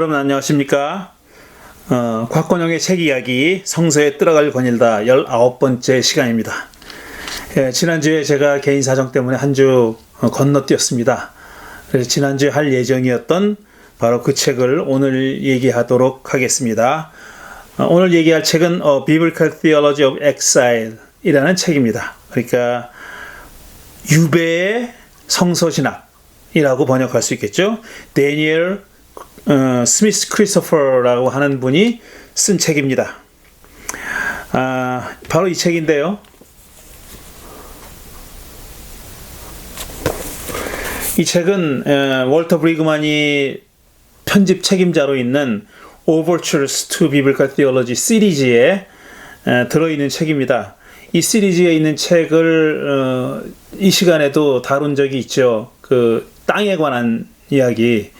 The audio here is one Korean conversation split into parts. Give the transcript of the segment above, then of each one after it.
여러분 안녕하십니까? 곽건영의 책 이야기 성서에 들어갈 권일다 19번째 시간입니다. 지난주에 제가 개인 사정 때문에 한 주 건너뛰었습니다. 그래서 지난주에 할 예정이었던 바로 그 책을 오늘 얘기하도록 하겠습니다. 오늘 얘기할 책은 Biblical Theology of Exile 이라는 책입니다. 그러니까 유배의 성서신학이라고 번역할 수 있겠죠. 데니엘 스미스 크리스토퍼라고 하는 분이 쓴 책입니다. 바로 이 책인데요. 이 책은 월터 브리그만이 편집 책임자로 있는 Overtures to Biblical Theology 시리즈에 들어있는 책입니다. 이 시리즈에 있는 책을 이 시간에도 다룬 적이 있죠. 그 땅에 관한 이야기.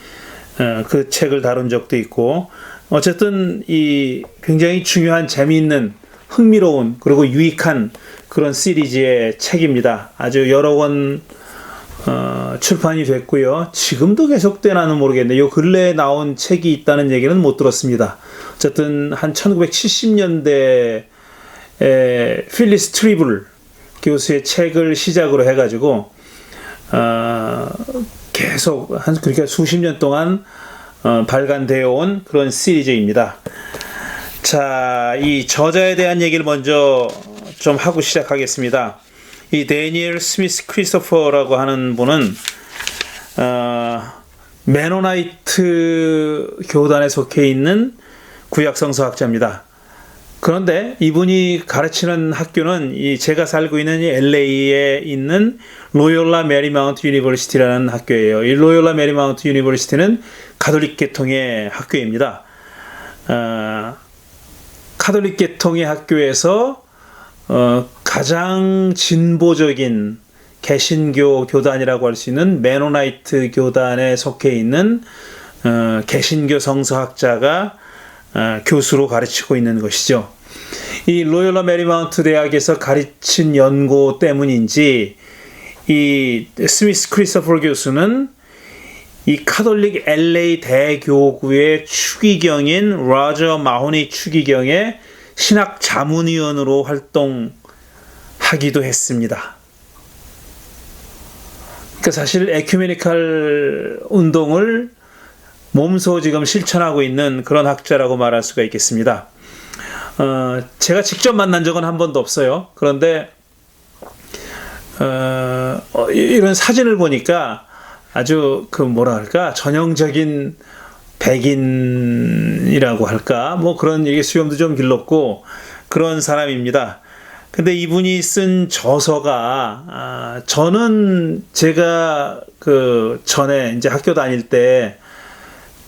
그 책을 다룬 적도 있고, 어쨌든 이 굉장히 중요한 재미있는 흥미로운 그리고 유익한 그런 시리즈의 책입니다. 아주 여러 권 출판이 됐고요. 지금도 계속되나는 모르겠는데 요 근래에 나온 책이 있다는 얘기는 못 들었습니다. 어쨌든 한 1970년대에 필리스 트리블 교수의 책을 시작으로 해가지고 계속 그러니까 수십 년 동안 발간되어 온 그런 시리즈입니다. 자, 이 저자에 대한 얘기를 먼저 좀 하고 시작하겠습니다. 이 데니엘 스미스 크리스토퍼라고 하는 분은 메노나이트 교단에 속해 있는 구약성서학자입니다. 그런데 이분이 가르치는 학교는 제가 살고 있는 LA에 있는 로열라 메리마운트 유니버시티라는 학교예요. 이 로열라 메리마운트 유니버시티는 가톨릭 계통의 학교입니다. 가톨릭 계통의 학교에서 가장 진보적인 개신교 교단이라고 할 수 있는 메노나이트 교단에 속해 있는 개신교 성서학자가 교수로 가르치고 있는 것이죠. 이 로열라 메리마운트 대학에서 가르친 연고 때문인지 이 스미스 크리스토퍼 교수는 이 카톨릭 LA 대교구의 추기경인 로저 마호니 추기경의 신학 자문위원으로 활동하기도 했습니다. 그러니까 사실 에큐메니칼 운동을 몸소 지금 실천하고 있는 그런 학자라고 말할 수가 있겠습니다. 제가 직접 만난 적은 한 번도 없어요. 그런데 이런 사진을 보니까 아주 전형적인 백인이라고 할까? 그런 수염도 좀 길렀고 그런 사람입니다. 근데 이분이 쓴 저서가 저는 제가 전에 이제 학교 다닐 때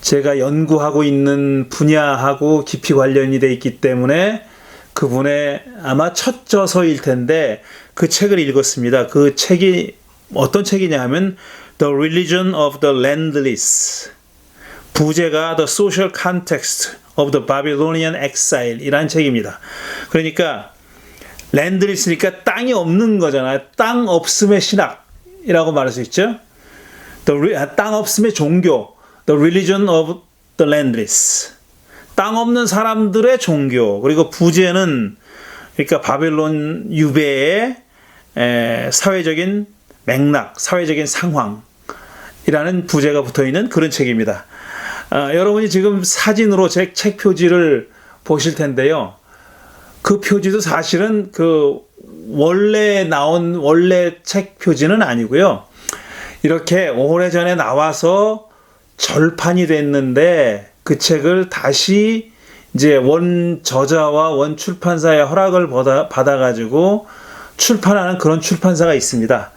제가 연구하고 있는 분야하고 깊이 관련이 돼 있기 때문에 그분의 아마 첫 저서일 텐데 그 책을 읽었습니다. 그 책이 어떤 책이냐 하면 The Religion of the Landless, 부제가 The Social Context of the Babylonian Exile 이라는 책입니다. 그러니까 랜드리스니까 땅이 없는 거잖아요. 땅 없음의 신학이라고 말할 수 있죠. 땅 없음의 종교, The Religion of the Landless, 땅 없는 사람들의 종교. 그리고 부제는 그러니까 바벨론 유배의 사회적인 맥락, 사회적인 상황이라는 부제가 붙어있는 그런 책입니다. 여러분이 지금 사진으로 제 책 표지를 보실 텐데요. 그 표지도 사실은 원래 책 표지는 아니고요. 이렇게 오래전에 나와서 절판이 됐는데 그 책을 다시 이제 원 저자와 원 출판사의 허락을 받아가지고 출판하는 그런 출판사가 있습니다.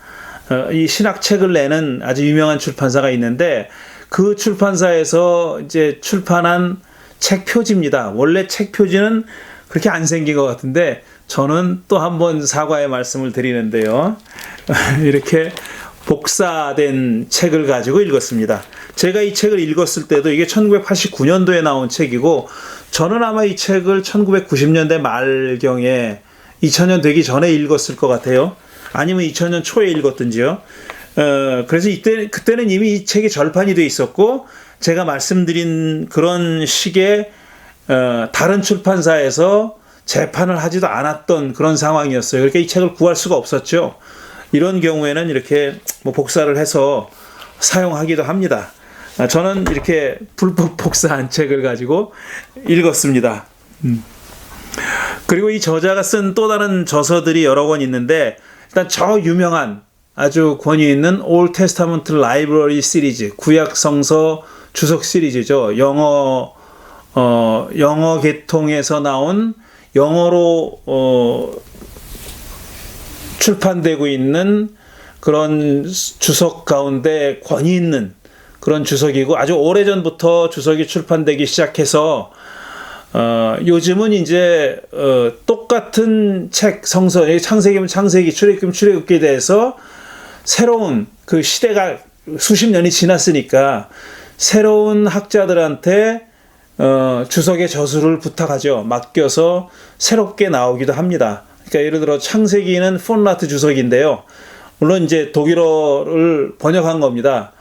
이 신학책을 내는 아주 유명한 출판사가 있는데 그 출판사에서 이제 출판한 책 표지입니다. 원래 책 표지는 그렇게 안 생긴 것 같은데 저는 또 한 번 사과의 말씀을 드리는데요. 이렇게 복사된 책을 가지고 읽었습니다. 제가 이 책을 읽었을 때도 이게 1989년도에 나온 책이고 저는 아마 이 책을 1990년대 말경에 2000년 되기 전에 읽었을 것 같아요. 아니면 2000년 초에 읽었든지요. 그래서 그때는 이미 이 책이 절판이 돼 있었고, 제가 말씀드린 그런 식의 다른 출판사에서 재판을 하지도 않았던 그런 상황이었어요. 그러니까 이 책을 구할 수가 없었죠. 이런 경우에는 이렇게 뭐 복사를 해서 사용하기도 합니다. 저는 이렇게 불법 복사한 책을 가지고 읽었습니다. 그리고 이 저자가 쓴 또 다른 저서들이 여러 권 있는데, 일단 저 유명한 아주 권위 있는 Old Testament Library 시리즈, 구약 성서 주석 시리즈죠. 영어 계통에서 나온 영어로 출판되고 있는 그런 주석 가운데 권위 있는 그런 주석이고, 아주 오래전부터 주석이 출판되기 시작해서 요즘은 이제 똑같은 책 성서, 창세기면 창세기, 출애굽기면 출애굽기에 대해서 새로운 그 시대가 수십 년이 지났으니까 새로운 학자들한테 주석의 저술을 부탁하죠. 맡겨서 새롭게 나오기도 합니다. 그러니까 예를 들어 창세기는 폰라트 주석인데요. 물론 이제 독일어를 번역한 겁니다.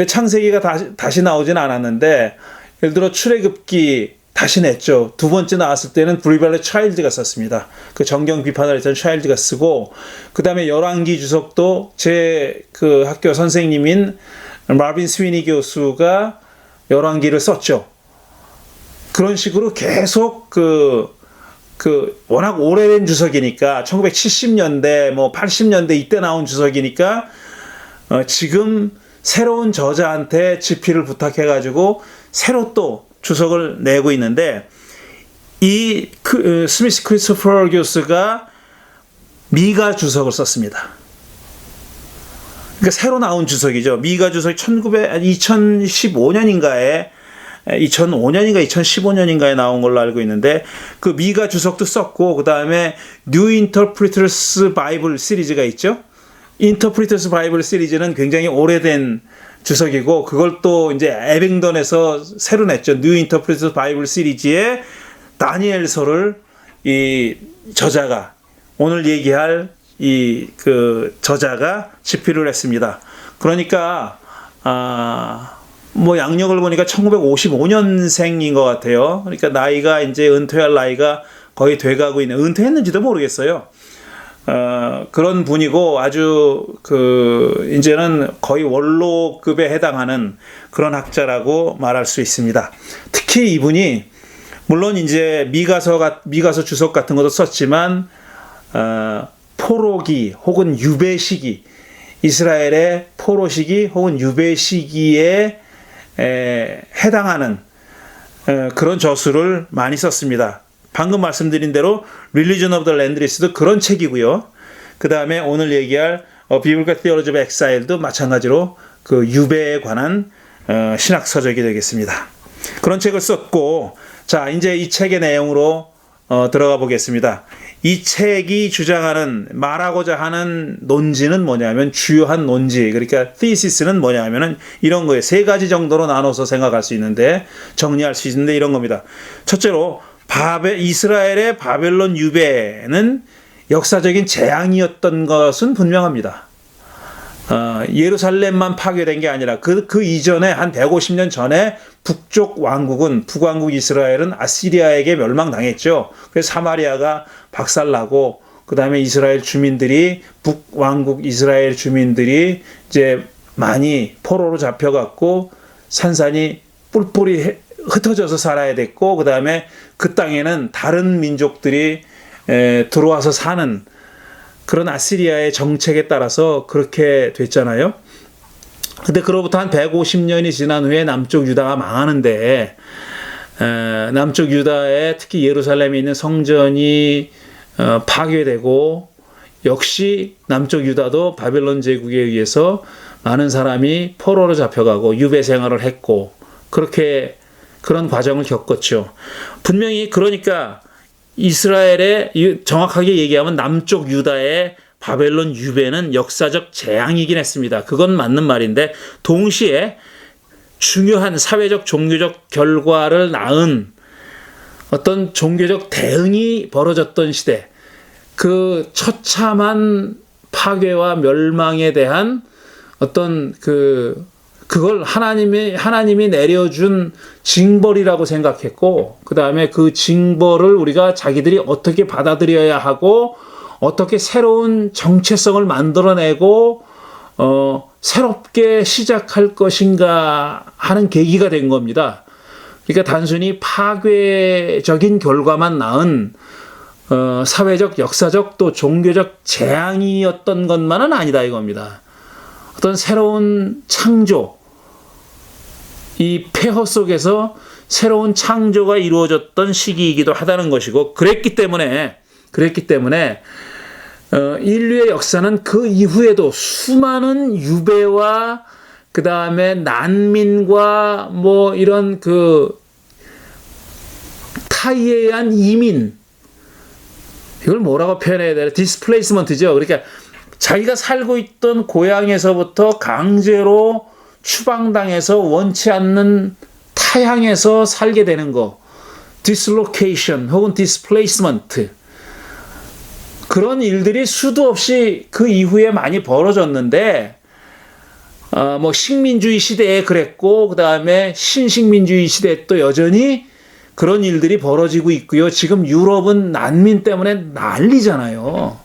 창세기가 다시 나오진 않았는데, 예를 들어 출애굽기 다시 냈죠. 두 번째 나왔을 때는 브리발레 차일드가 썼습니다. 그 정경 비판을 했던 차일드가 쓰고, 그 다음에 열왕기 주석도 제 그 학교 선생님인 마빈 스위니 교수가 열왕기를 썼죠. 그런 식으로 계속 워낙 오래된 주석이니까 1970년대 뭐 80년대 이때 나온 주석이니까 지금 새로운 저자한테 집필을 부탁해가지고 새로 또 주석을 내고 있는데, 이 스미스 크리스토퍼 교수가 미가 주석을 썼습니다. 그러니까 새로 나온 주석이죠. 미가 주석이 2015년인가 2015년인가에 나온 걸로 알고 있는데, 그 미가 주석도 썼고, 그 다음에 New Interpreters Bible 시리즈가 있죠. Interpreters Bible 시리즈는 굉장히 오래된 주석이고, 그걸 또 이제 에빙던에서 새로 냈죠. New Interpreters Bible 시리즈의 다니엘서를 이 저자가, 오늘 얘기할 그 저자가 집필을 했습니다. 그러니까 뭐 양력을 보니까 1955년생인 것 같아요. 그러니까 나이가 이제 은퇴할 나이가 거의 돼가고 있는, 은퇴했는지도 모르겠어요. 그런 분이고, 아주 이제는 거의 원로급에 해당하는 그런 학자라고 말할 수 있습니다. 특히 이분이 물론 이제 미가서 주석 같은 것도 썼지만 포로기 혹은 유배 시기, 이스라엘의 포로 시기 혹은 유배 시기에 해당하는 그런 저술을 많이 썼습니다. 방금 말씀드린 대로 Religion of the Landless도 그런 책이고요. 그 다음에 오늘 얘기할 Biblical Theology of Exile도 마찬가지로 그 유배에 관한 신학 서적이 되겠습니다. 그런 책을 썼고, 자, 이제 이 책의 내용으로 들어가 보겠습니다. 이 책이 주장하는, 말하고자 하는 논지는 뭐냐면, 주요한 논지, 그러니까 thesis는 뭐냐면은 이런 거예요. 세 가지 정도로 나눠서 생각할 수 있는데, 정리할 수 있는데 이런 겁니다. 첫째로 이스라엘의 바벨론 유배는 역사적인 재앙이었던 것은 분명합니다. 예루살렘만 파괴된 게 아니라 그 이전에 한 150년 전에 북왕국 이스라엘은 아시리아에게 멸망당했죠. 그래서 사마리아가 박살나고, 그 다음에 이스라엘 주민들이, 북왕국 이스라엘 주민들이 이제 많이 포로로 잡혀갔고 산산이 뿔뿔이 흩어져서 살아야 됐고, 그 다음에 그 땅에는 다른 민족들이 들어와서 사는 그런 아시리아의 정책에 따라서 그렇게 됐잖아요. 근데 그로부터 한 150년이 지난 후에 남쪽 유다가 망하는데, 남쪽 유다에 특히 예루살렘에 있는 성전이 파괴되고, 역시 남쪽 유다도 바벨론 제국에 의해서 많은 사람이 포로로 잡혀가고 유배 생활을 했고, 그런 과정을 겪었죠. 분명히 그러니까 이스라엘의, 정확하게 얘기하면 남쪽 유다의 바벨론 유배는 역사적 재앙이긴 했습니다. 그건 맞는 말인데, 동시에 중요한 사회적 종교적 결과를 낳은 어떤 종교적 대응이 벌어졌던 시대, 그 처참한 파괴와 멸망에 대한 어떤 그걸 하나님이 내려준 징벌이라고 생각했고, 그 다음에 그 징벌을 우리가 자기들이 어떻게 받아들여야 하고, 어떻게 새로운 정체성을 만들어내고, 새롭게 시작할 것인가 하는 계기가 된 겁니다. 그러니까 단순히 파괴적인 결과만 낳은 사회적, 역사적 또 종교적 재앙이었던 것만은 아니다 이겁니다. 어떤 새로운 창조, 이 폐허 속에서 새로운 창조가 이루어졌던 시기이기도 하다는 것이고, 그랬기 때문에 인류의 역사는 그 이후에도 수많은 유배와 그 다음에 난민과 뭐 이런 타의에 의한 이민, 이걸 뭐라고 표현해야 되나? 디스플레이스먼트죠. 그러니까 자기가 살고 있던 고향에서부터 강제로 추방당해서 원치 않는 타향에서 살게 되는 거, 디슬로케이션 혹은 디스플레이스먼트, 그런 일들이 수도 없이 그 이후에 많이 벌어졌는데, 뭐 식민주의 시대에 그랬고, 그 다음에 신식민주의 시대에 또 여전히 그런 일들이 벌어지고 있고요. 지금 유럽은 난민 때문에 난리잖아요.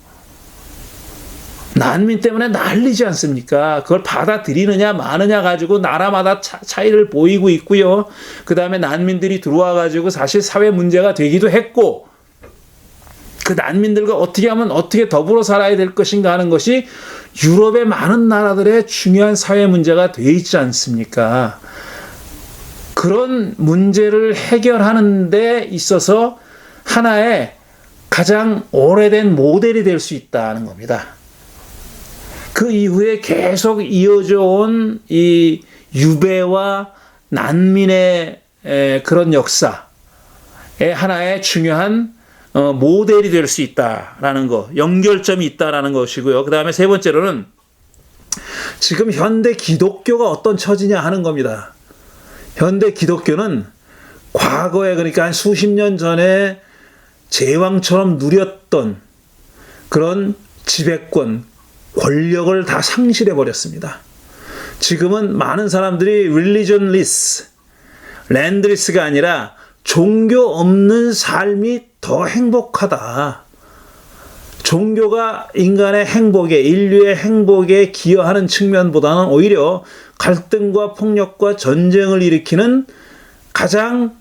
난민 때문에 난리지 않습니까? 그걸 받아들이느냐 마느냐 가지고 나라마다 차이를 보이고 있고요. 그 다음에 난민들이 들어와 가지고 사실 사회 문제가 되기도 했고, 그 난민들과 어떻게 하면 어떻게 더불어 살아야 될 것인가 하는 것이 유럽의 많은 나라들의 중요한 사회 문제가 되어 있지 않습니까? 그런 문제를 해결하는 데 있어서 하나의 가장 오래된 모델이 될 수 있다는 겁니다. 그 이후에 계속 이어져 온 이 유배와 난민의 그런 역사의 하나의 중요한 모델이 될 수 있다라는 거, 연결점이 있다라는 것이고요. 그 다음에 세 번째로는 지금 현대 기독교가 어떤 처지냐 하는 겁니다. 현대 기독교는 과거에, 그러니까 한 수십 년 전에 제왕처럼 누렸던 그런 지배권, 권력을 다 상실해 버렸습니다. 지금은 많은 사람들이 religionless, landless가 아니라 종교 없는 삶이 더 행복하다. 종교가 인간의 행복에, 인류의 행복에 기여하는 측면보다는 오히려 갈등과 폭력과 전쟁을 일으키는 가장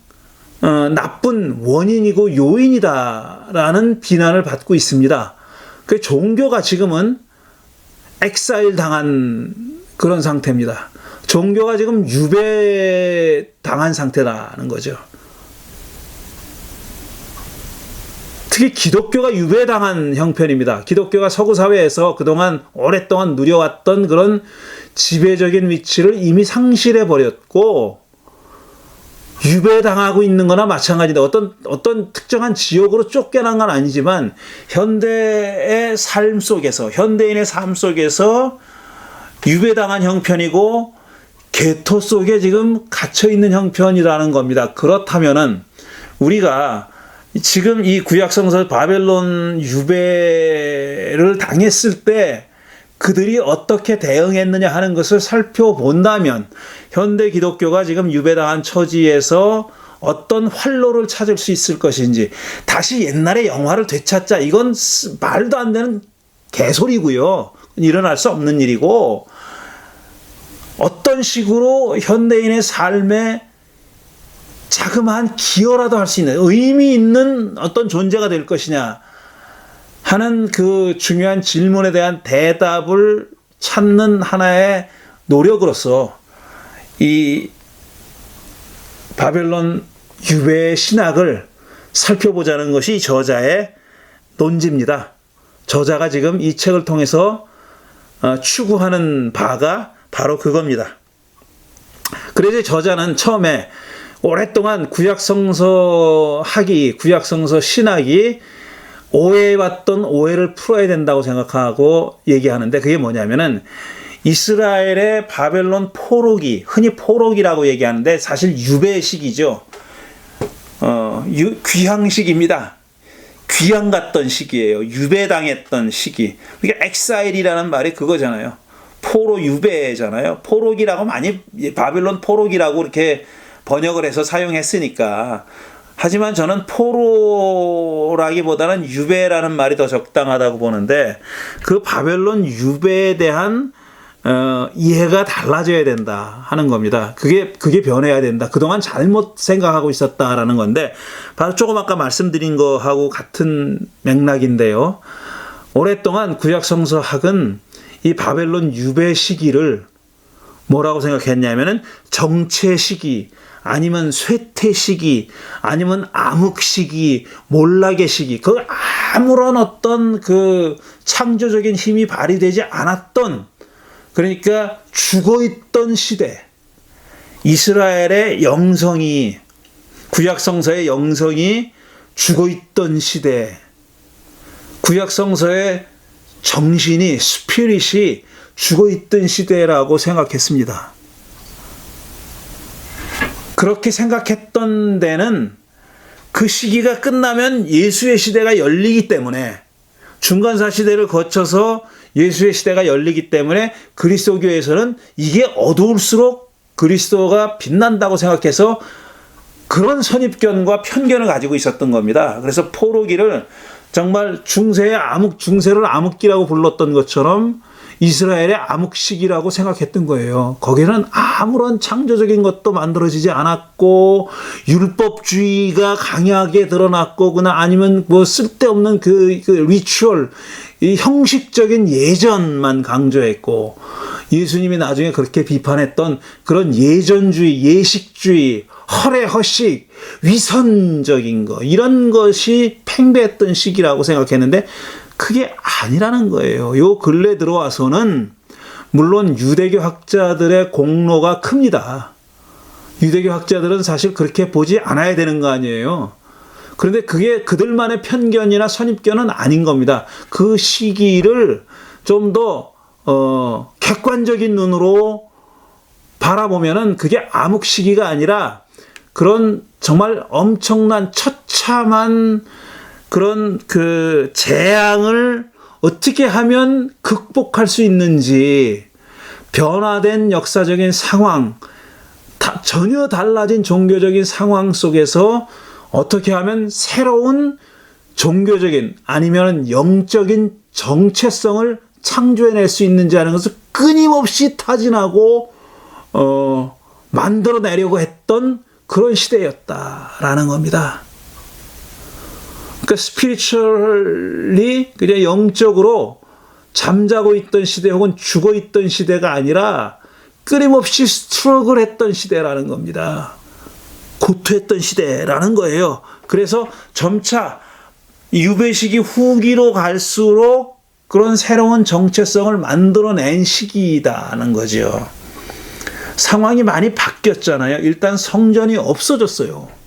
나쁜 원인이고 요인이다라는 비난을 받고 있습니다. 그 종교가 지금은 엑사일 당한 그런 상태입니다. 종교가 지금 유배 당한 상태라는 거죠. 특히 기독교가 유배당한 형편입니다. 기독교가 서구 사회에서 그동안 오랫동안 누려왔던 그런 지배적인 위치를 이미 상실해 버렸고, 유배당하고 있는 거나 마찬가지다. 어떤 특정한 지역으로 쫓겨난 건 아니지만 현대의 삶 속에서, 현대인의 삶 속에서 유배당한 형편이고 개토 속에 지금 갇혀 있는 형편이라는 겁니다. 그렇다면은 우리가 지금 이 구약성서 바벨론 유배를 당했을 때 그들이 어떻게 대응했느냐 하는 것을 살펴본다면 현대 기독교가 지금 유배당한 처지에서 어떤 활로를 찾을 수 있을 것인지, 다시 옛날의 영화를 되찾자, 이건 말도 안 되는 개소리고요. 일어날 수 없는 일이고, 어떤 식으로 현대인의 삶에 자그마한 기여라도 할 수 있는, 의미 있는 어떤 존재가 될 것이냐 하는 그 중요한 질문에 대한 대답을 찾는 하나의 노력으로서 이 바벨론 유배의 신학을 살펴보자는 것이 저자의 논지입니다. 저자가 지금 이 책을 통해서 추구하는 바가 바로 그겁니다. 그래서 저자는 처음에 오랫동안 구약성서 신학이 오해해왔던 오해를 풀어야 된다고 생각하고 얘기하는데, 그게 뭐냐면은 이스라엘의 바벨론 포로기, 흔히 포로기라고 얘기하는데 사실 유배식이죠. 귀향식입니다. 귀향 갔던 시기예요. 유배당했던 시기. 그러니까 엑사일이라는 말이 그거잖아요. 포로 유배잖아요. 포로기라고 많이 바빌론 포로기라고 이렇게 번역을 해서 사용했으니까. 하지만 저는 포로라기보다는 유배라는 말이 더 적당하다고 보는데 그 바벨론 유배에 대한 이해가 달라져야 된다 하는 겁니다. 그게 변해야 된다. 그동안 잘못 생각하고 있었다라는 건데 바로 조금 아까 말씀드린 거하고 같은 맥락인데요. 오랫동안 구약성서학은 이 바벨론 유배 시기를 뭐라고 생각했냐면은 정체 시기, 아니면 쇠퇴 시기, 아니면 암흑 시기, 몰락의 시기, 그 아무런 어떤 그 창조적인 힘이 발휘되지 않았던, 그러니까 죽어있던 시대, 이스라엘의 영성이, 구약성서의 영성이 죽어있던 시대, 구약성서의 정신이, 스피릿이 죽어있던 시대라고 생각했습니다. 그렇게 생각했던 데는 그 시기가 끝나면 예수의 시대가 열리기 때문에, 중간사 시대를 거쳐서 예수의 시대가 열리기 때문에 그리스도교에서는 이게 어두울수록 그리스도가 빛난다고 생각해서 그런 선입견과 편견을 가지고 있었던 겁니다. 그래서 포로기를 정말 중세의 중세를 암흑기라고 불렀던 것처럼 이스라엘의 암흑시기라고 생각했던 거예요. 거기는 아무런 창조적인 것도 만들어지지 않았고, 율법주의가 강하게 드러났고, 아니면 뭐 쓸데없는 그 리추얼, 이 형식적인 예전만 강조했고, 예수님이 나중에 그렇게 비판했던 그런 예전주의, 예식주의, 허례허식, 위선적인 거, 이런 것이 팽배했던 시기라고 생각했는데 그게 아니라는 거예요. 요 근래 들어와서는 물론 유대교 학자들의 공로가 큽니다. 유대교 학자들은 사실 그렇게 보지 않아야 되는 거 아니에요. 그런데 그게 그들만의 편견이나 선입견은 아닌 겁니다. 그 시기를 좀 더 객관적인 눈으로 바라보면은 그게 암흑 시기가 아니라 그런 정말 엄청난 처참한 그런 그 재앙을 어떻게 하면 극복할 수 있는지, 변화된 역사적인 상황, 전혀 달라진 종교적인 상황 속에서 어떻게 하면 새로운 종교적인 아니면 영적인 정체성을 창조해낼 수 있는지 하는 것을 끊임없이 타진하고 만들어내려고 했던 그런 시대였다라는 겁니다. 그러니까 스피리추얼리 그냥 영적으로 잠자고 있던 시대 혹은 죽어 있던 시대가 아니라 끊임없이 스트러글 했던 시대라는 겁니다. 고투했던 시대라는 거예요. 그래서 점차 유배시기 후기로 갈수록 그런 새로운 정체성을 만들어낸 시기다는 거죠. 상황이 많이 바뀌었잖아요. 일단 성전이 없어졌어요.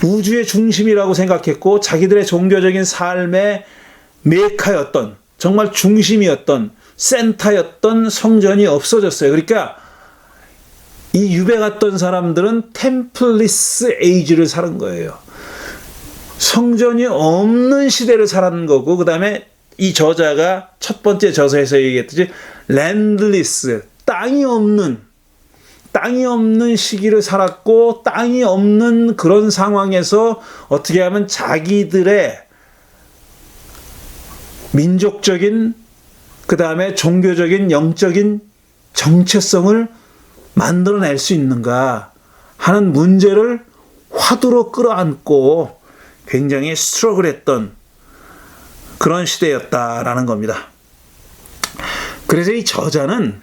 우주의 중심이라고 생각했고 자기들의 종교적인 삶의 메카였던, 정말 중심이었던, 센터였던 성전이 없어졌어요. 그러니까 이 유배 갔던 사람들은 템플리스 에이지를 살은 거예요. 성전이 없는 시대를 살았는 거고, 그 다음에 이 저자가 첫 번째 저서에서 얘기했듯이 랜드리스, 땅이 없는 시기를 살았고, 땅이 없는 그런 상황에서 어떻게 하면 자기들의 민족적인, 그 다음에 종교적인, 영적인 정체성을 만들어낼 수 있는가 하는 문제를 화두로 끌어안고 굉장히 스트러글했던 그런 시대였다라는 겁니다. 그래서 이 저자는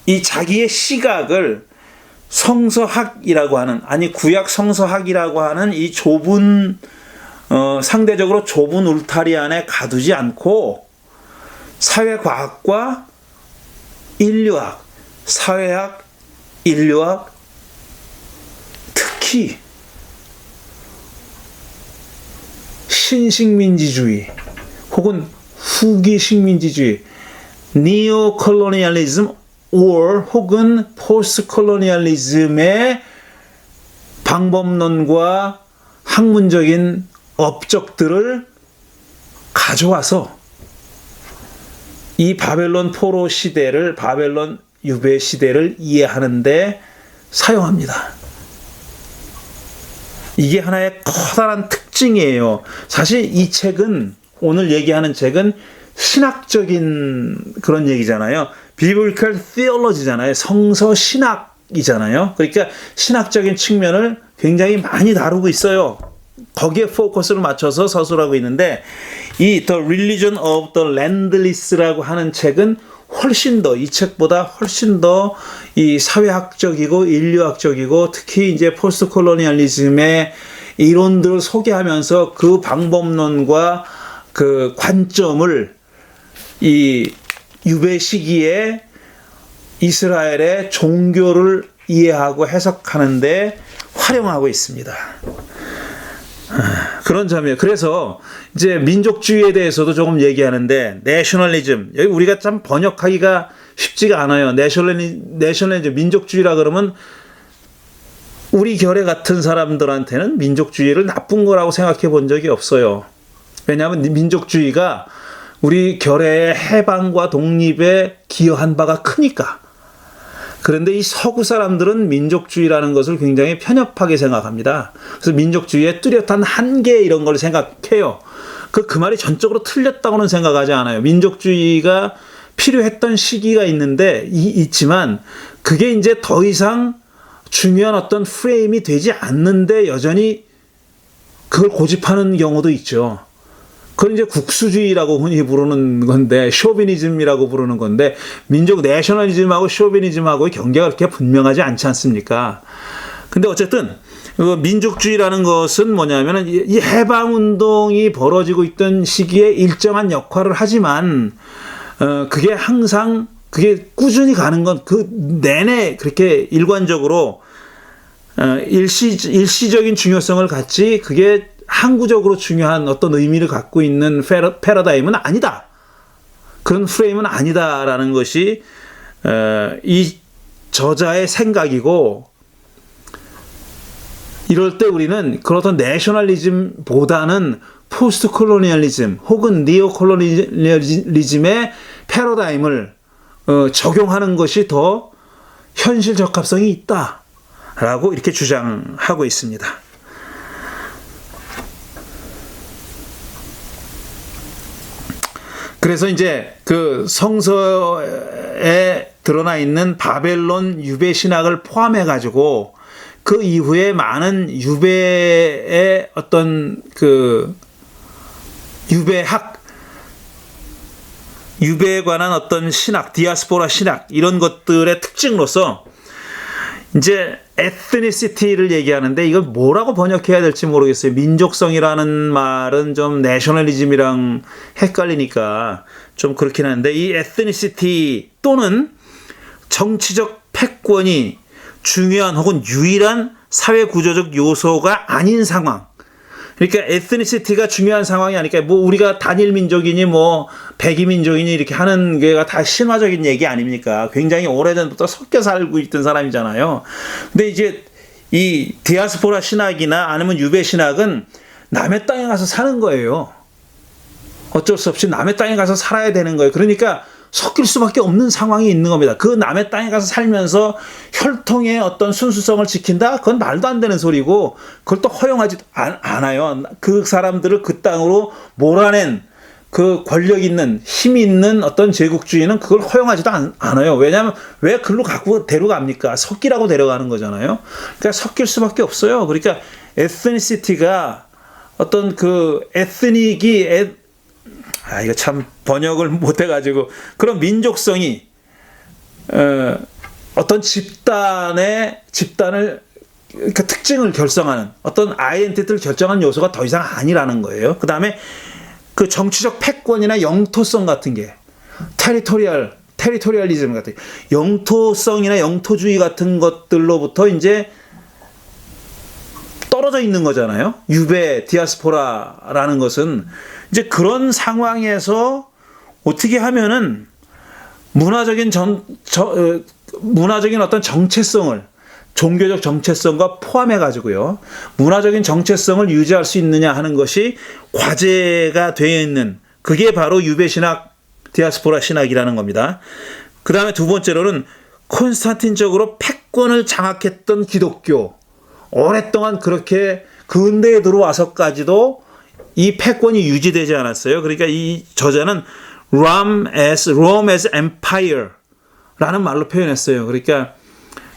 이 자기의 시각을 성서학이라고 하는, 아니 구약 성서학이라고 하는 이 좁은 상대적으로 좁은 울타리 안에 가두지 않고 사회과학과 인류학, 사회학, 인류학, 특히 신식민지주의 혹은 후기 식민지주의, 니오콜로니얼리즘 or 혹은 포스트콜로니얼리즘의 방법론과 학문적인 업적들을 가져와서 이 바벨론 포로 시대를, 바벨론 유배 시대를 이해하는데 사용합니다. 이게 하나의 커다란 특징이에요. 사실 이 책은, 오늘 얘기하는 책은 신학적인 그런 얘기잖아요. Biblical Theology잖아요. 성서 신학이잖아요. 그러니까 신학적인 측면을 굉장히 많이 다루고 있어요. 거기에 포커스를 맞춰서 서술하고 있는데, 이 The Religion of the Landless라고 하는 책은 훨씬 더, 이 책보다 훨씬 더 이 사회학적이고 인류학적이고, 특히 이제 포스트 콜로니얼리즘의 이론들을 소개하면서 그 방법론과 그 관점을 이 유배 시기에 이스라엘의 종교를 이해하고 해석하는데 활용하고 있습니다. 그런 점이에요. 그래서 이제 민족주의에 대해서도 조금 얘기하는데, 내셔널리즘, 여기 우리가 참 번역하기가 쉽지가 않아요. 내셔널리즘, 민족주의라 그러면 우리 결의 같은 사람들한테는 민족주의를 나쁜 거라고 생각해 본 적이 없어요. 왜냐하면 민족주의가 우리 결의의 해방과 독립에 기여한 바가 크니까. 그런데 이 서구 사람들은 민족주의라는 것을 굉장히 편협하게 생각합니다. 그래서 민족주의의 뚜렷한 한계 이런 걸 생각해요. 그 말이 전적으로 틀렸다고는 생각하지 않아요. 민족주의가 필요했던 시기가 있지만 그게 이제 더 이상 중요한 어떤 프레임이 되지 않는데 여전히 그걸 고집하는 경우도 있죠. 그걸 이제 국수주의라고 흔히 부르는 건데, 쇼비니즘이라고 부르는 건데, 민족 내셔널리즘하고 쇼비니즘하고의 경계가 그렇게 분명하지 않지 않습니까? 근데 어쨌든 민족주의라는 것은 뭐냐면은 이 해방운동이 벌어지고 있던 시기에 일정한 역할을 하지만, 그게 항상, 그게 꾸준히 가는 건 그 내내 그렇게 일관적으로 일시적인 중요성을 갖지, 그게 항구적으로 중요한 어떤 의미를 갖고 있는 패러다임은 아니다. 그런 프레임은 아니다라는 것이 이 저자의 생각이고, 이럴 때 우리는 그런 어떤 내셔널리즘보다는 포스트 콜로니얼리즘 혹은 니오 콜로니얼리즘의 패러다임을 적용하는 것이 더 현실 적합성이 있다라고 이렇게 주장하고 있습니다. 그래서 이제 그 성서에 드러나 있는 바벨론 유배 신학을 포함해 가지고 그 이후에 많은 유배의 어떤 그 유배에 관한 어떤 신학, 디아스포라 신학 이런 것들의 특징으로서 이제 에스니시티를 얘기하는데, 이걸 뭐라고 번역해야 될지 모르겠어요. 민족성이라는 말은 좀 내셔널리즘이랑 헷갈리니까 좀 그렇긴 한데, 이 에스니시티 또는 정치적 패권이 중요한 혹은 유일한 사회 구조적 요소가 아닌 상황. 그러니까 에스니시티가 중요한 상황이 아니니까 뭐 우리가 단일 민족이니 뭐 백이 민족이니 이렇게 하는 게가 다 신화적인 얘기 아닙니까? 굉장히 오래전부터 섞여 살고 있던 사람이잖아요. 근데 이제 이 디아스포라 신학이나 아니면 유배 신학은 남의 땅에 가서 사는 거예요. 어쩔 수 없이 남의 땅에 가서 살아야 되는 거예요. 그러니까 섞일 수밖에 없는 상황이 있는 겁니다. 그 남의 땅에 가서 살면서 혈통의 어떤 순수성을 지킨다? 그건 말도 안 되는 소리고, 그걸 또 허용하지 않아요. 그 사람들을 그 땅으로 몰아낸 그 권력 있는, 힘 있는 어떤 제국주의는 그걸 허용하지도 않아요. 왜냐하면 왜 글로 갖고 데려갑니까? 섞이라고 데려가는 거잖아요. 그러니까 섞일 수밖에 없어요. 그러니까 에스니시티가 어떤 그 에스닉이 이거 참 번역을 못해가지고, 그런 민족성이 어떤 집단을 그 특징을 결성하는 어떤 아이덴티티를 결정하는 요소가 더 이상 아니라는 거예요. 그 다음에 그 정치적 패권이나 영토성 같은 게 테리토리얼리즘 같은 영토성이나 영토주의 같은 것들로부터 이제 떨어져 있는 거잖아요. 유배, 디아스포라라는 것은 이제 그런 상황에서 어떻게 하면은 문화적인 어떤 정체성을, 종교적 정체성과 포함해 가지고요, 문화적인 정체성을 유지할 수 있느냐 하는 것이 과제가 되어 있는, 그게 바로 유배 신학 디아스포라 신학이라는 겁니다. 그 다음에 두 번째로는 콘스탄틴적으로 패권을 장악했던 기독교. 오랫동안 그렇게 근대에 들어와서까지도 이 패권이 유지되지 않았어요. 그러니까 이 저자는 Rome as Empire 라는 말로 표현했어요. 그러니까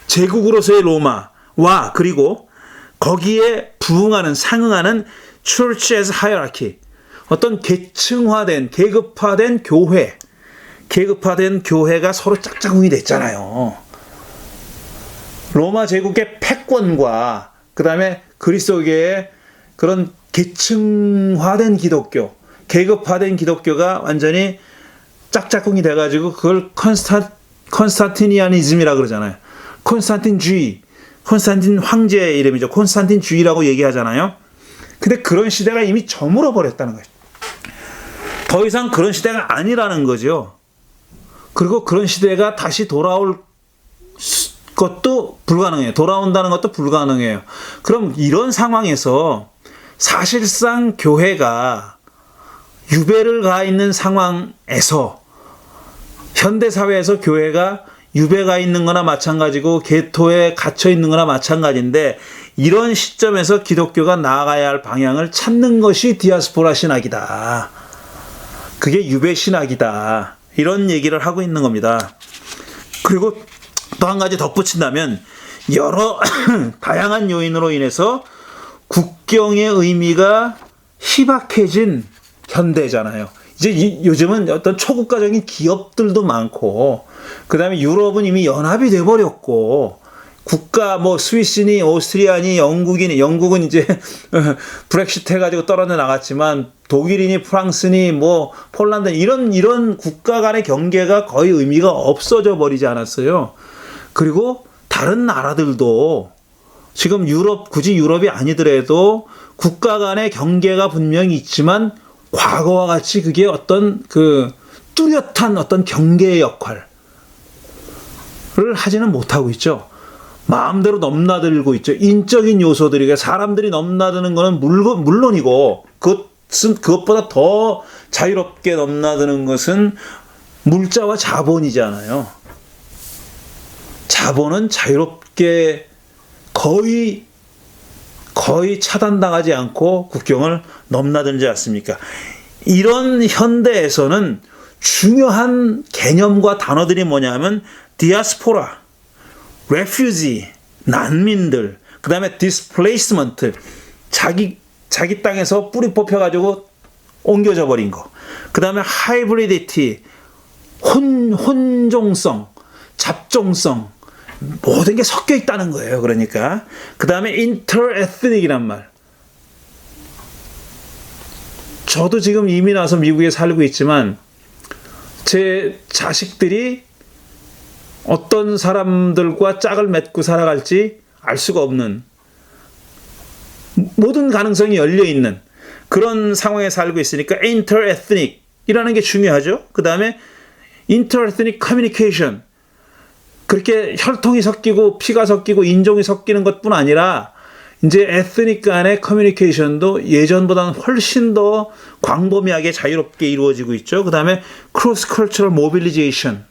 제국으로서의 로마와 그리고 거기에 부응하는 상응하는 Church as Hierarchy, 어떤 계층화된 계급화된 교회가 서로 짝짝꿍이 됐잖아요. 로마 제국의 패권과 그 다음에 그리스도교의 그런 계층화된 기독교, 계급화된 기독교가 완전히 짝짝꿍이 돼가지고 그걸 콘스탄티니아니즘이라고 그러잖아요. 콘스탄틴주의, 콘스탄틴 황제의 이름이죠. 콘스탄틴주의라고 얘기하잖아요. 근데 그런 시대가 이미 저물어 버렸다는 거예요. 더 이상 그런 시대가 아니라는 거죠. 그리고 그런 시대가 다시 돌아올 것도 불가능해요. 돌아온다는 것도 불가능해요. 그럼 이런 상황에서 사실상 교회가 유배를 가 있는 상황에서 현대사회에서 교회가 유배가 있는 거나 마찬가지고 계토에 갇혀 있는 거나 마찬가지인데 이런 시점에서 기독교가 나아가야 할 방향을 찾는 것이 디아스포라 신학이다. 그게 유배 신학이다. 이런 얘기를 하고 있는 겁니다. 그리고 또 한 가지 덧붙인다면 여러 다양한 요인으로 인해서 국경의 의미가 희박해진 현대잖아요. 이제 요즘은 어떤 초국가적인 기업들도 많고, 그 다음에 유럽은 이미 연합이 돼버렸고, 국가 뭐 스위스니 오스트리아니 영국은 이제 브렉시트 해가지고 떨어져 나갔지만 독일이니 프랑스니 뭐 폴란드 이런 국가 간의 경계가 거의 의미가 없어져 버리지 않았어요. 그리고 다른 나라들도 지금 굳이 유럽이 아니더라도 국가 간의 경계가 분명히 있지만 과거와 같이 그게 어떤 뚜렷한 어떤 경계의 역할을 하지는 못하고 있죠. 마음대로 넘나들고 있죠. 인적인 요소들이, 사람들이 넘나드는 거는 물론이고, 그것보다 더 자유롭게 넘나드는 것은 물자와 자본이잖아요. 자본은 자유롭게 거의 차단당하지 않고 국경을 넘나들지 않습니까? 이런 현대에서는 중요한 개념과 단어들이 뭐냐면 디아스포라, refugee, 난민들, 그 다음에 displacement, 자기 땅에서 뿌리 뽑혀가지고 옮겨져 버린 거. 그 다음에 hybridity, 혼종성, 잡종성, 모든 게 섞여 있다는 거예요. 그러니까. 그 다음에 interethnic이란 말. 저도 지금 이민 와서 미국에 살고 있지만 제 자식들이 어떤 사람들과 짝을 맺고 살아갈지 알 수가 없는, 모든 가능성이 열려있는 그런 상황에 살고 있으니까 interethnic이라는 게 중요하죠. 그 다음에 interethnic communication, 그렇게 혈통이 섞이고 피가 섞이고 인종이 섞이는 것뿐 아니라 이제 에스닉 간의 커뮤니케이션도 예전보다는 훨씬 더 광범위하게 자유롭게 이루어지고 있죠. 그 다음에 크로스 컬처럴 모빌리제이션,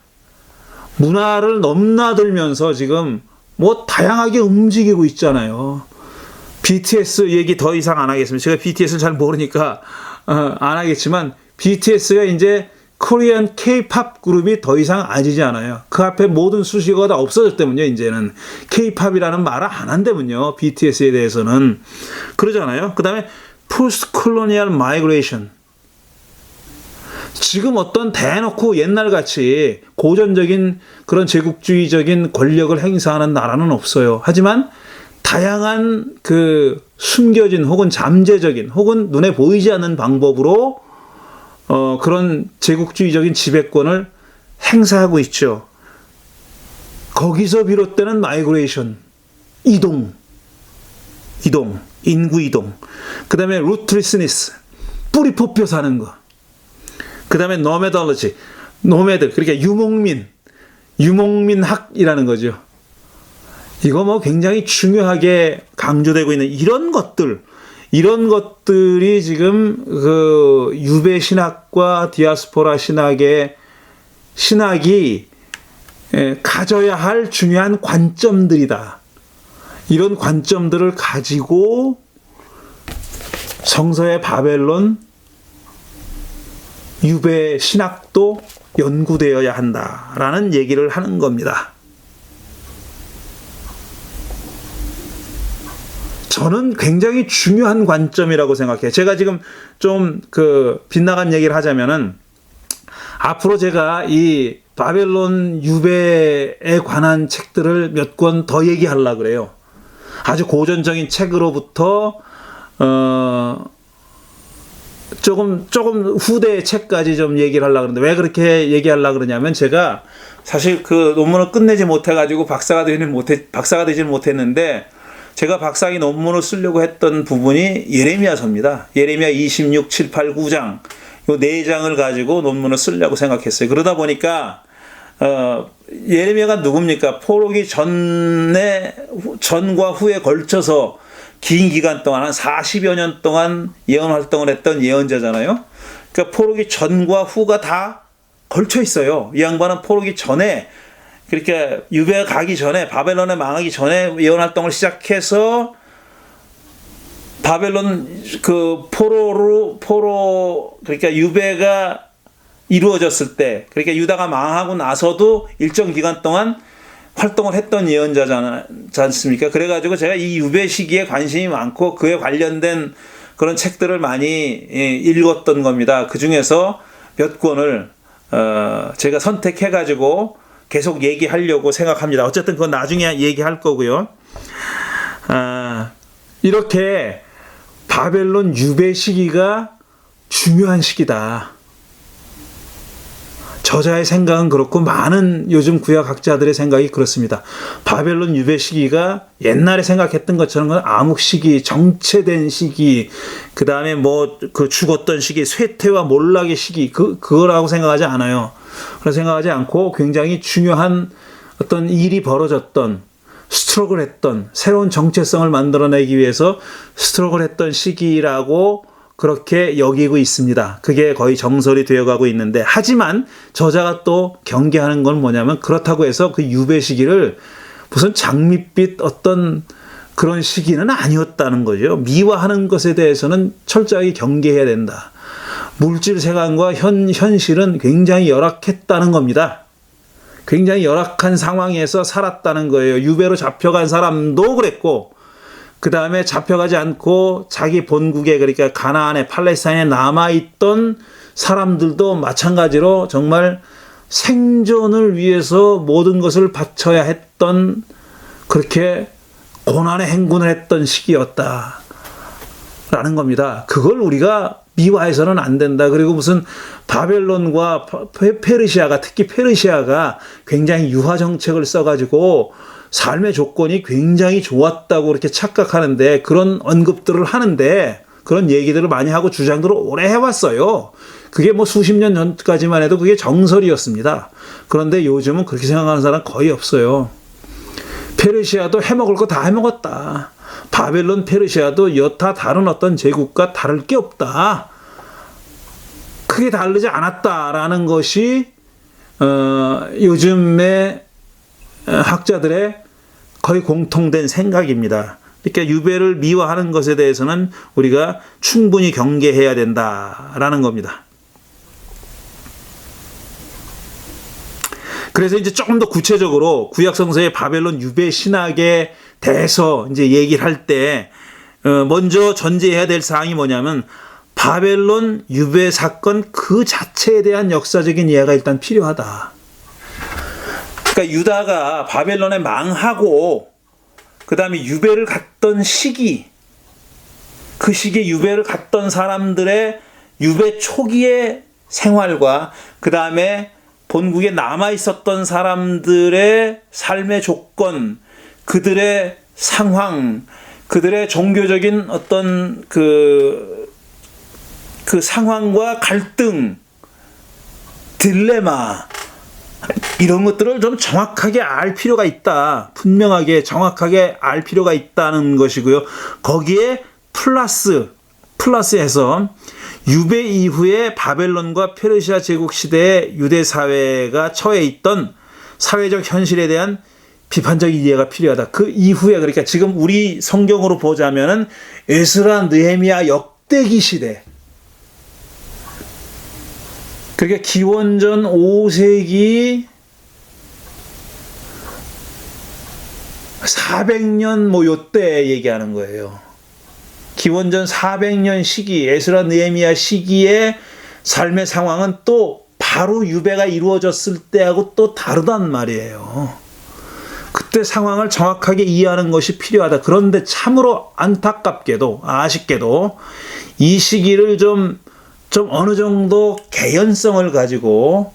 문화를 넘나들면서 지금 뭐 다양하게 움직이고 있잖아요. BTS 얘기 더 이상 안 하겠습니다. 제가 BTS를 잘 모르니까 안 하겠지만 BTS가 이제 코리안 K-팝 그룹이 더 이상 아니지 않아요. 그 앞에 모든 수식어가 다 없어졌다면요. 이제는 K-팝이라는 말을 안 한다면요. BTS에 대해서는 그러잖아요. 그 다음에 Post-Colonial Migration, 지금 어떤 대놓고 옛날같이 고전적인 그런 제국주의적인 권력을 행사하는 나라는 없어요. 하지만 다양한 숨겨진 혹은 잠재적인 혹은 눈에 보이지 않는 방법으로 그런 제국주의적인 지배권을 행사하고 있죠. 거기서 비롯되는 마이그레이션, 이동, 인구 이동. 그 다음에 루트리스니스, 뿌리 뽑혀 사는 거. 그 다음에 노메달러지, 노매들, 그러니까 유목민학이라는 거죠. 이거 뭐 굉장히 중요하게 강조되고 있는 이런 것들, 이런 것들이 지금 그 유배 신학과 디아스포라 신학이 가져야 할 중요한 관점들이다. 이런 관점들을 가지고 성서의 바벨론 유배 신학도 연구되어야 한다라는 얘기를 하는 겁니다. 저는 굉장히 중요한 관점이라고 생각해요. 제가 지금 좀 그 빗나간 얘기를 하자면은 앞으로 제가 이 바벨론 유배에 관한 책들을 몇 권 더 얘기하려고 그래요. 아주 고전적인 책으로부터 조금 후대의 책까지 좀 얘기를 하려고 그러는데, 왜 그렇게 얘기하려고 그러냐면, 제가 사실 그 논문을 끝내지 못해가지고 박사가 되지는 못했는데, 제가 박사학위 논문을 쓰려고 했던 부분이 예레미야서입니다. 예레미야 26, 7, 8, 9장. 요 4장을 가지고 논문을 쓰려고 생각했어요. 그러다 보니까, 예레미야가 누굽니까? 포로기 전과 후에 걸쳐서 긴 기간 동안, 한 40여 년 동안 예언 활동을 했던 예언자잖아요. 그러니까 포로기 전과 후가 다 걸쳐 있어요. 이 양반은 포로기 전에, 그러니까 유배가 가기 전에, 바벨론에 망하기 전에 예언 활동을 시작해서 바벨론 그 그러니까 유배가 이루어졌을 때, 그러니까 유다가 망하고 나서도 일정 기간 동안 활동을 했던 예언자지 않습니까? 그래가지고 제가 이 유배 시기에 관심이 많고 그에 관련된 그런 책들을 많이 읽었던 겁니다. 그 중에서 몇 권을 제가 선택해가지고 계속 얘기하려고 생각합니다. 어쨌든 그건 나중에 얘기할 거고요. 이렇게 바벨론 유배 시기가 중요한 시기다. 저자의 생각은 그렇고 많은 요즘 구약학자들의 생각이 그렇습니다. 바벨론 유배 시기가 옛날에 생각했던 것처럼 암흑 시기, 정체된 시기, 그 다음에 그 죽었던 시기, 쇠퇴와 몰락의 시기, 그거라고 생각하지 않아요. 그런 생각하지 않고 굉장히 중요한 어떤 일이 벌어졌던, 스트러글 했던, 새로운 정체성을 만들어내기 위해서 스트러글 했던 시기라고 그렇게 여기고 있습니다. 그게 거의 정설이 되어가고 있는데, 하지만 저자가 또 경계하는 건 뭐냐면, 그렇다고 해서 그 유배 시기를 무슨 장밋빛 어떤 그런 시기는 아니었다는 거죠. 미화하는 것에 대해서는 철저하게 경계해야 된다. 물질 세간과 현실은 굉장히 열악했다는 겁니다. 굉장히 열악한 상황에서 살았다는 거예요. 유배로 잡혀간 사람도 그랬고, 그 다음에 잡혀가지 않고 자기 본국에, 그러니까 가나안에, 팔레스타인에 남아있던 사람들도 마찬가지로 정말 생존을 위해서 모든 것을 바쳐야 했던, 그렇게 고난의 행군을 했던 시기였다라는 겁니다. 그걸 우리가 미화해서는 안 된다. 그리고 무슨 바벨론과 페르시아가, 특히 페르시아가 굉장히 유화 정책을 써가지고 삶의 조건이 굉장히 좋았다고 그렇게 착각하는데, 그런 언급들을 하는데, 그런 얘기들을 많이 하고 주장들을 오래 해왔어요. 그게 수십 년 전까지만 해도 그게 정설이었습니다. 그런데 요즘은 그렇게 생각하는 사람 거의 없어요. 페르시아도 해먹을 거 다 해먹었다. 바벨론, 페르시아도 여타 다른 어떤 제국과 다를 게 없다. 크게 다르지 않았다라는 것이 요즘의 학자들의 거의 공통된 생각입니다. 그러니까 유배를 미화하는 것에 대해서는 우리가 충분히 경계해야 된다라는 겁니다. 그래서 이제 조금 더 구체적으로 구약성서의 바벨론 유배 신학에 대해서 이제 얘기를 할 때 먼저 전제해야 될 사항이 뭐냐면, 바벨론 유배 사건 그 자체에 대한 역사적인 이해가 일단 필요하다. 그러니까 유다가 바벨론에 망하고 그 다음에 유배를 갔던 시기, 그 시기에 유배를 갔던 사람들의 유배 초기의 생활과 그 다음에 본국에 남아 있었던 사람들의 삶의 조건, 그들의 상황, 그들의 종교적인 어떤 그 상황과 갈등, 딜레마, 이런 것들을 좀 정확하게 알 필요가 있다. 분명하게 정확하게 알 필요가 있다는 것이고요. 거기에 플러스해서 유배 이후에 바벨론과 페르시아 제국 시대에 유대 사회가 처해 있던 사회적 현실에 대한 비판적 이해가 필요하다. 그 이후에, 그러니까 지금 우리 성경으로 보자면은 에스라 느헤미야 역대기 시대, 그러니까 기원전 5세기 400년 뭐 요때 얘기하는 거예요. 기원전 400년 시기, 에스라 느헤미야 시기의 삶의 상황은 또 바로 유배가 이루어졌을 때하고 또 다르단 말이에요. 그때 상황을 정확하게 이해하는 것이 필요하다. 그런데 참으로 안타깝게도, 아쉽게도 이 시기를 좀 어느 정도 개연성을 가지고,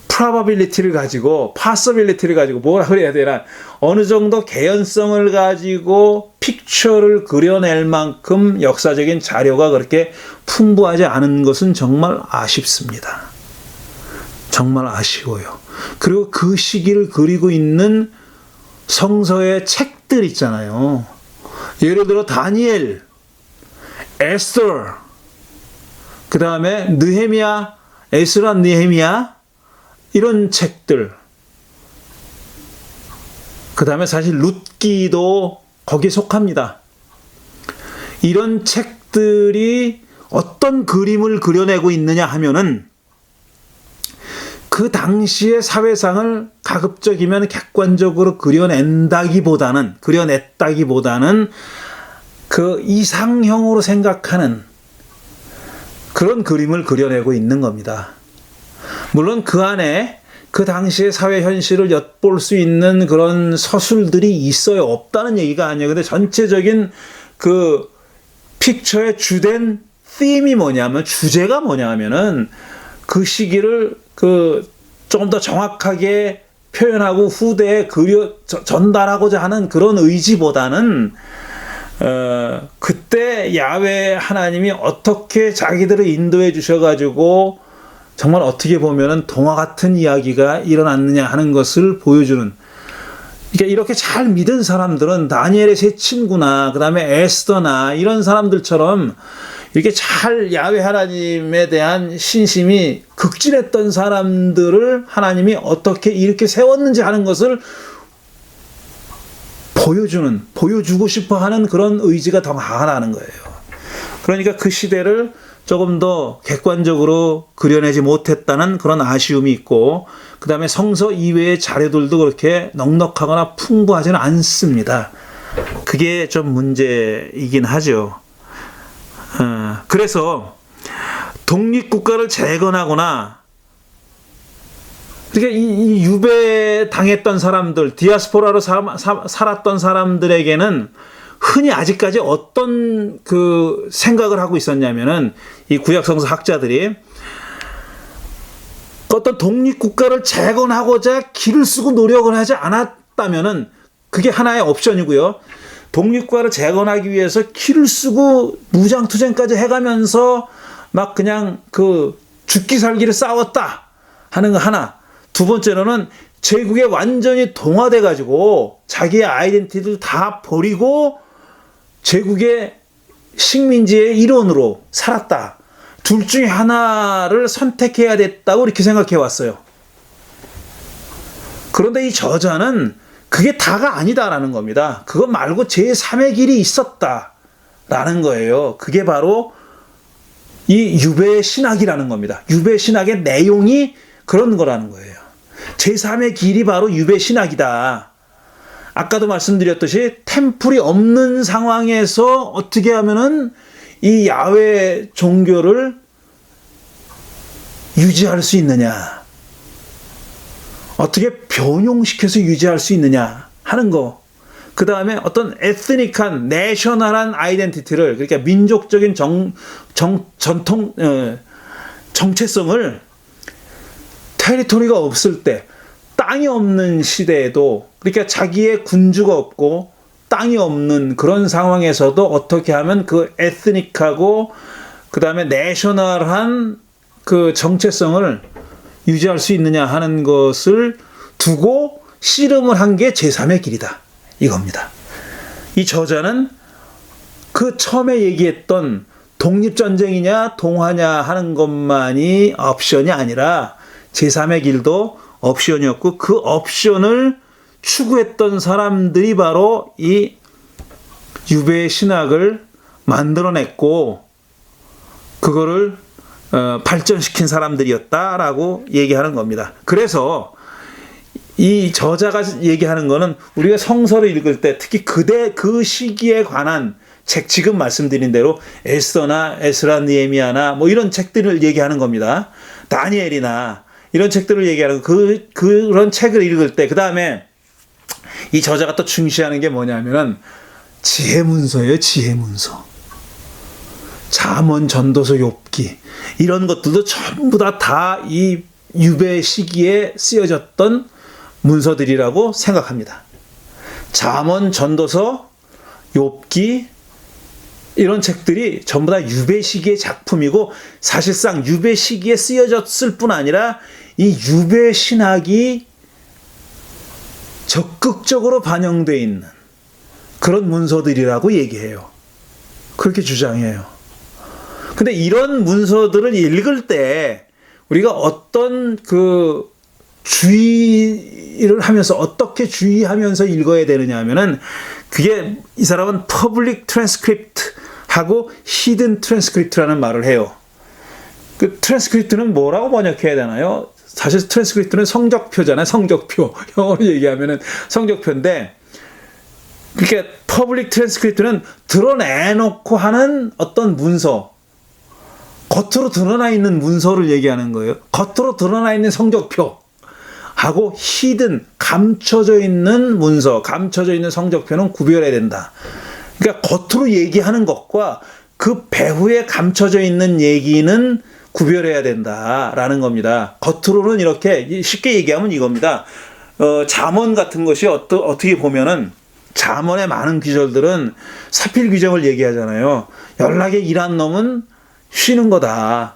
probability를 가지고, possibility를 가지고, 뭐라 그래야 되나, 어느 정도 개연성을 가지고 픽처를 그려낼 만큼 역사적인 자료가 그렇게 풍부하지 않은 것은 정말 아쉽습니다. 정말 아쉬워요. 그리고 그 시기를 그리고 있는 성서의 책들 있잖아요. 예를 들어 다니엘, 에스더, 그 다음에 느헤미야, 에스라 느헤미야, 이런 책들, 그 다음에 사실 룻기도 거기에 속합니다. 이런 책들이 어떤 그림을 그려내고 있느냐 하면은 그 당시의 사회상을 가급적이면 객관적으로 그려냈다기보다는 그 이상형으로 생각하는 그런 그림을 그려내고 있는 겁니다. 물론 그 안에 그 당시의 사회 현실을 엿볼 수 있는 그런 서술들이 있어요. 없다는 얘기가 아니에요. 근데 전체적인 그 픽처의 주된 them이 뭐냐면, 주제가 뭐냐 하면은 그 시기를 조금 더 정확하게 표현하고 후대에 전달하고자 하는 그런 의지보다는 그때 야훼 하나님이 어떻게 자기들을 인도해 주셔가지고 정말 어떻게 보면은 동화 같은 이야기가 일어났느냐 하는 것을 보여주는, 그러니까 이렇게 잘 믿은 사람들은 다니엘의 세 친구나 그 다음에 에스더나 이런 사람들처럼 이렇게 잘 야훼 하나님에 대한 신심이 극진했던 사람들을 하나님이 어떻게 이렇게 세웠는지 하는 것을 보여주고 싶어 하는 그런 의지가 더 강하다는 거예요. 그러니까 그 시대를 조금 더 객관적으로 그려내지 못했다는 그런 아쉬움이 있고, 그 다음에 성서 이외의 자료들도 그렇게 넉넉하거나 풍부하지는 않습니다. 그게 좀 문제이긴 하죠. 그래서 독립국가를 재건하거나, 그러니까 이 유배당했던 사람들, 디아스포라로 살았던 사람들에게는 흔히 아직까지 어떤 그 생각을 하고 있었냐면은, 이 구약성서 학자들이 어떤 독립국가를 재건하고자 기를 쓰고 노력을 하지 않았다면은 그게 하나의 옵션이고요. 독립국가를 재건하기 위해서 기를 쓰고 무장투쟁까지 해가면서 막 그냥 그 죽기 살기를 싸웠다 하는 거 하나. 두 번째로는 제국에 완전히 동화돼가지고 자기의 아이덴티티를 다 버리고 제국의 식민지의 일원으로 살았다. 둘 중에 하나를 선택해야 됐다고 이렇게 생각해 왔어요. 그런데 이 저자는 그게 다가 아니다라는 겁니다. 그것 말고 제3의 길이 있었다라는 거예요. 그게 바로 이 유배 신학이라는 겁니다. 유배 신학의 내용이 그런 거라는 거예요. 제3의 길이 바로 유배 신학이다. 아까도 말씀드렸듯이 템플이 없는 상황에서 어떻게 하면은 이 야훼 종교를 유지할 수 있느냐, 어떻게 변용시켜서 유지할 수 있느냐 하는 거. 그 다음에 어떤 에스닉한, 내셔널한 아이덴티티를, 그러니까 민족적인 전통, 정체성을 테리토리가 없을 때, 땅이 없는 시대에도, 그러니까 자기의 군주가 없고 땅이 없는 그런 상황에서도 어떻게 하면 그 에스닉하고 그 다음에 내셔널한 그 정체성을 유지할 수 있느냐 하는 것을 두고 씨름을 한 게 제3의 길이다. 이겁니다. 이 저자는 그 그 처음에 얘기했던 독립전쟁이냐 동화냐 하는 것만이 옵션이 아니라 제3의 길도 옵션이었고, 그 옵션을 추구했던 사람들이 바로 이 유배 신학을 만들어냈고 그거를 발전시킨 사람들이었다라고 얘기하는 겁니다. 그래서 이 저자가 얘기하는 거는 우리가 성서를 읽을 때 특히 그 시기에 관한 책, 지금 말씀드린 대로 에스더나 에스라 느헤미야나 뭐 이런 책들을 얘기하는 겁니다. 다니엘이나 이런 책들을 얘기하는 그런 책을 읽을 때, 그 다음에 이 저자가 또 중시하는 게 뭐냐면은 지혜문서예요. 지혜문서. 잠언, 전도서, 욥기 이런 것들도 전부 다 이 유배 시기에 쓰여졌던 문서들이라고 생각합니다. 잠언, 전도서, 욥기 이런 책들이 전부 다 유배 시기의 작품이고, 사실상 유배 시기에 쓰여졌을 뿐 아니라 이 유배 신학이 적극적으로 반영되어 있는 그런 문서들이라고 얘기해요. 그렇게 주장해요. 근데 이런 문서들을 읽을 때 우리가 어떤 주의를 하면서, 어떻게 주의하면서 읽어야 되느냐 하면은, 그게 이 사람은 퍼블릭 트랜스크립트 하고 히든 트랜스크립트라는 말을 해요. 그 트랜스크립트는 뭐라고 번역해야 되나요? 사실 트랜스크립트는 성적표잖아요. 성적표. 영어로 얘기하면은 성적표인데, 그러니까 퍼블릭 트랜스크립트는 드러내놓고 하는 어떤 문서, 겉으로 드러나 있는 문서를 얘기하는 거예요. 겉으로 드러나 있는 성적표 하고 히든, 감춰져 있는 문서, 감춰져 있는 성적표는 구별해야 된다. 그러니까 겉으로 얘기하는 것과 그 배후에 감춰져 있는 얘기는 구별해야 된다라는 겁니다. 겉으로는 이렇게 쉽게 얘기하면 이겁니다. 잠언 같은 것이 어떻게 보면은, 잠언의 많은 귀절들은 사필 귀정을 얘기하잖아요. 연락에 일한 놈은 쉬는 거다.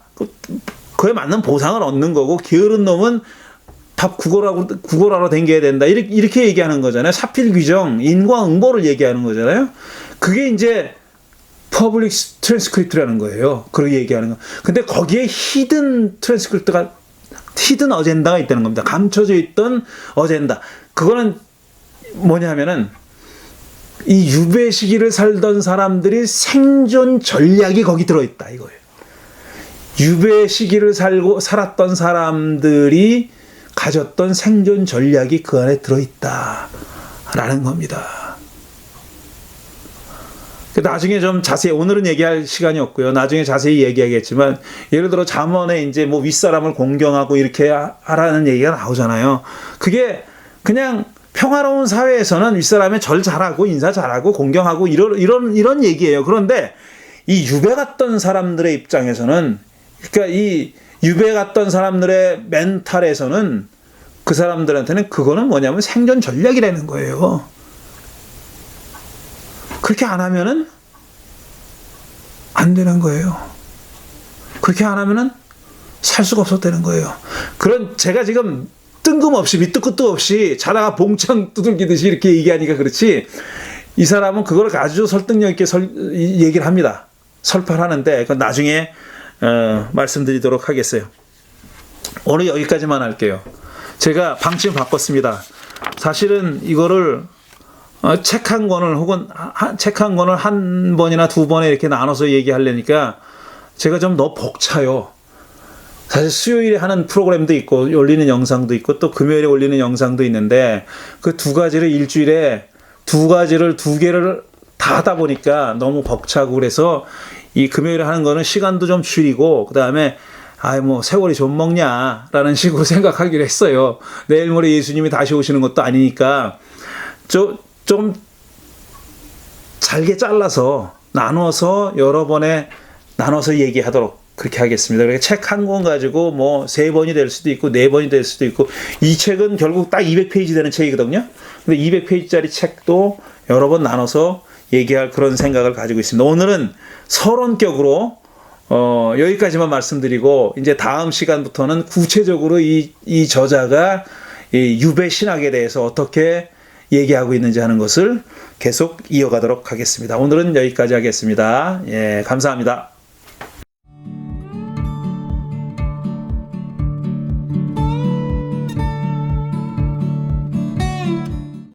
그에 맞는 보상을 얻는 거고, 게으른 놈은 밥 구걸하러 댕겨야 된다. 이렇게 얘기하는 거잖아요. 사필 귀정, 인과응보를 얘기하는 거잖아요. 그게 이제 퍼블릭 트랜스크립트라는 거예요. 그렇게 얘기하는 거. 근데 거기에 히든 트랜스크립트가, 히든 어젠다가 있다는 겁니다. 감춰져 있던 어젠다. 그거는 뭐냐면은, 이 유배 시기를 살던 사람들이 생존 전략이 거기 들어있다 이거예요. 유배 시기를 살았던 사람들이 가졌던 생존 전략이 그 안에 들어있다라는 겁니다. 나중에 좀 자세히, 오늘은 얘기할 시간이 없고요. 나중에 자세히 얘기하겠지만, 예를 들어 잠언에 이제 뭐 윗사람을 공경하고 이렇게 하라는 얘기가 나오잖아요. 그게 그냥 평화로운 사회에서는 윗사람의 절 잘하고 인사 잘하고 공경하고 이런 얘기예요. 그런데 이 유배 갔던 사람들의 입장에서는, 그러니까 이 유배 갔던 사람들의 멘탈에서는 그 사람들한테는 그거는 뭐냐면 생존 전략이라는 거예요. 그렇게 안 하면은 안 되는 거예요. 그렇게 안 하면은 살 수가 없었다는 거예요. 그런, 제가 지금 뜬금없이 밑도 끝도 없이 자다가 봉창 두들기듯이 이렇게 얘기하니까 그렇지, 이 사람은 그걸 아주 설득력 있게 얘기를 합니다. 설파를 하는데, 그건 나중에 말씀드리도록 하겠어요. 오늘 여기까지만 할게요. 제가 방침 바꿨습니다. 사실은 이거를 책 한 권을, 혹은 책 한 권을 한 번이나 두 번에 이렇게 나눠서 얘기하려니까 제가 좀 너무 벅차요. 사실 수요일에 하는 프로그램도 있고 올리는 영상도 있고 또 금요일에 올리는 영상도 있는데, 그 두 가지를 일주일에 두 개를 다 하다 보니까 너무 벅차고, 그래서 이 금요일에 하는 거는 시간도 좀 줄이고, 그 다음에 뭐 세월이 좀 먹냐라는 식으로 생각하기로 했어요. 내일 모레 예수님이 다시 오시는 것도 아니니까 좀 잘게 잘라서 나눠서 여러 번에 나눠서 얘기하도록 그렇게 하겠습니다. 그러니까 책 한 권 가지고 뭐 3번이 될 수도 있고 4번이 될 수도 있고, 이 책은 결국 딱 200페이지 되는 책이거든요. 근데 200페이지짜리 책도 여러 번 나눠서 얘기할 그런 생각을 가지고 있습니다. 오늘은 서론격으로 여기까지만 말씀드리고, 이제 다음 시간부터는 구체적으로 이 저자가 이 유배 신학에 대해서 어떻게 얘기하고 있는지 하는 것을 계속 이어가도록 하겠습니다. 오늘은 여기까지 하겠습니다. 예, 감사합니다.